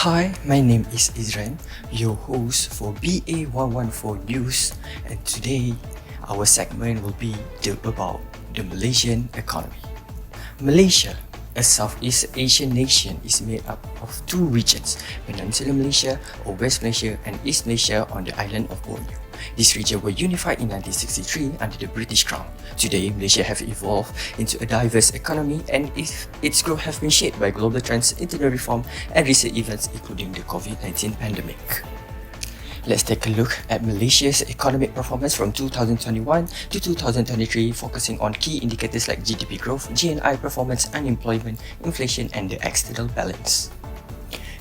Hi, my name is Izran, your host for BA114 News, and today our segment will be about the Malaysian economy. Malaysia, a Southeast Asian nation, is made up of two regions, Peninsular Malaysia or West Malaysia and East Malaysia on the island of Borneo. This region were unified in 1963 under the British Crown. Today, Malaysia have evolved into a diverse economy and its growth have been shaped by global trends, internal reform and recent events including the COVID-19 pandemic. Let's take a look at Malaysia's economic performance from 2021 to 2023, focusing on key indicators like GDP growth, GNI performance, unemployment, inflation and the external balance.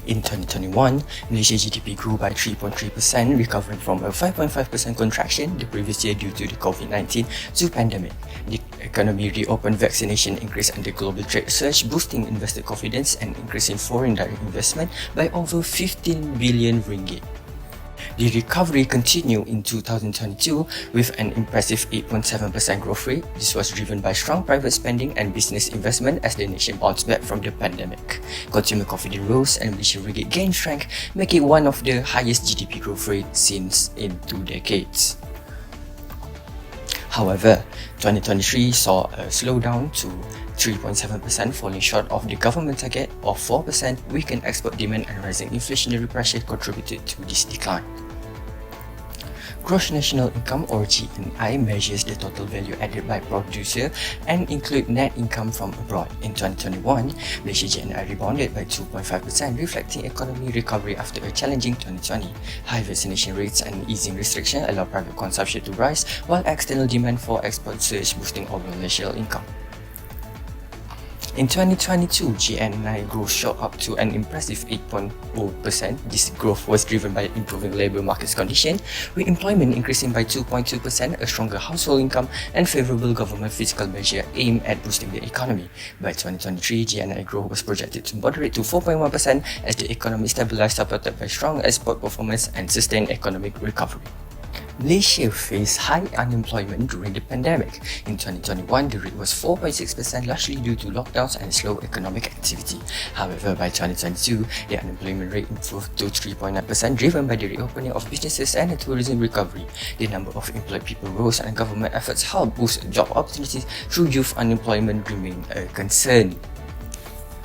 In 2021, Malaysia's GDP grew by 3.3%, recovering from a 5.5% contraction the previous year due to the COVID-19 pandemic. The economy reopened, vaccination increased and the global trade surge, boosting investor confidence and increasing foreign direct investment by over 15 billion ringgit. The recovery continued in 2022 with an impressive 8.7% growth rate. This was driven by strong private spending and business investment as the nation bounced back from the pandemic. Consumer confidence rose and Malaysian ringgit gained strength, making it one of the highest GDP growth rates since in 2 decades. However, 2023 saw a slowdown to 3.7%, falling short of the government target of 4%. Weakened export demand and rising inflationary pressure contributed to this decline. Gross national income or GNI measures the total value added by producer and include net income from abroad. In 2021, Malaysia's GNI rebounded by 2.5%, reflecting economy recovery after a challenging 2020. High vaccination rates and easing restrictions allow private consumption to rise, while external demand for export surged, boosting overall national income. In 2022, GNI growth shot up to an impressive 8.0%. This growth was driven by improving labour market conditions, with employment increasing by 2.2%, a stronger household income, and favourable government fiscal measures aimed at boosting the economy. By 2023, GNI growth was projected to moderate to 4.1% as the economy stabilised, supported by strong export performance and sustained economic recovery. Malaysia faced high unemployment during the pandemic. In 2021, the rate was 4.6%, largely due to lockdowns and slow economic activity. However, by 2022, the unemployment rate improved to 3.9%, driven by the reopening of businesses and the tourism recovery. The number of employed people rose and government efforts helped boost job opportunities through youth unemployment remained a concern.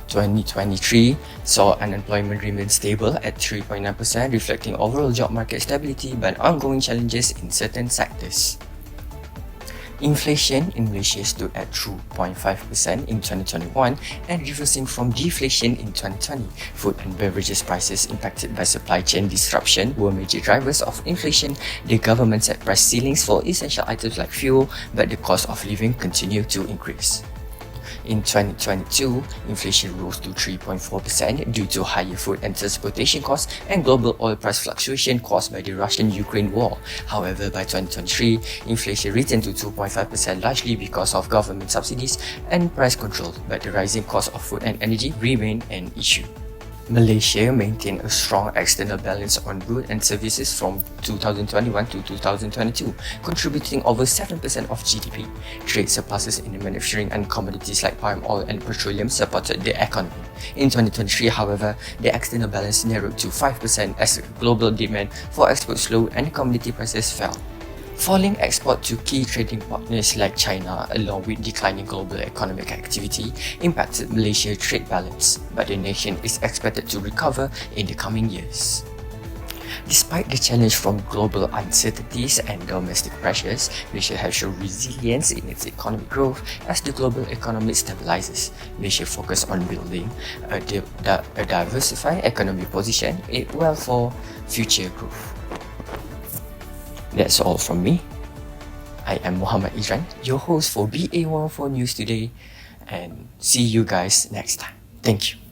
2023 saw unemployment remain stable at 3.9%, reflecting overall job market stability but ongoing challenges in certain sectors. Inflation in Malaysia stood at 2.5% in 2021 and reversing from deflation in 2020. Food and beverages prices impacted by supply chain disruption were major drivers of inflation. The government set price ceilings for essential items like fuel, but the cost of living continued to increase. In 2022, inflation rose to 3.4% due to higher food and transportation costs and global oil price fluctuation caused by the Russian-Ukraine war. However, by 2023, inflation returned to 2.5%, largely because of government subsidies and price control, but the rising cost of food and energy remained an issue. Malaysia maintained a strong external balance on goods and services from 2021 to 2022, contributing over 7% of GDP. Trade surpluses in the manufacturing and commodities like palm oil and petroleum supported the economy. In 2023, however, the external balance narrowed to 5% as global demand for exports slowed and commodity prices fell. Falling export to key trading partners like China, along with declining global economic activity, impacted Malaysia's trade balance, but the nation is expected to recover in the coming years. Despite the challenge from global uncertainties and domestic pressures, Malaysia has shown resilience in its economic growth as the global economy stabilizes. Malaysia focused on building a diversified economic position well for future growth. That's all from me. I am Muhammad Izran, your host for BA14 News today, and see you guys next time. Thank you.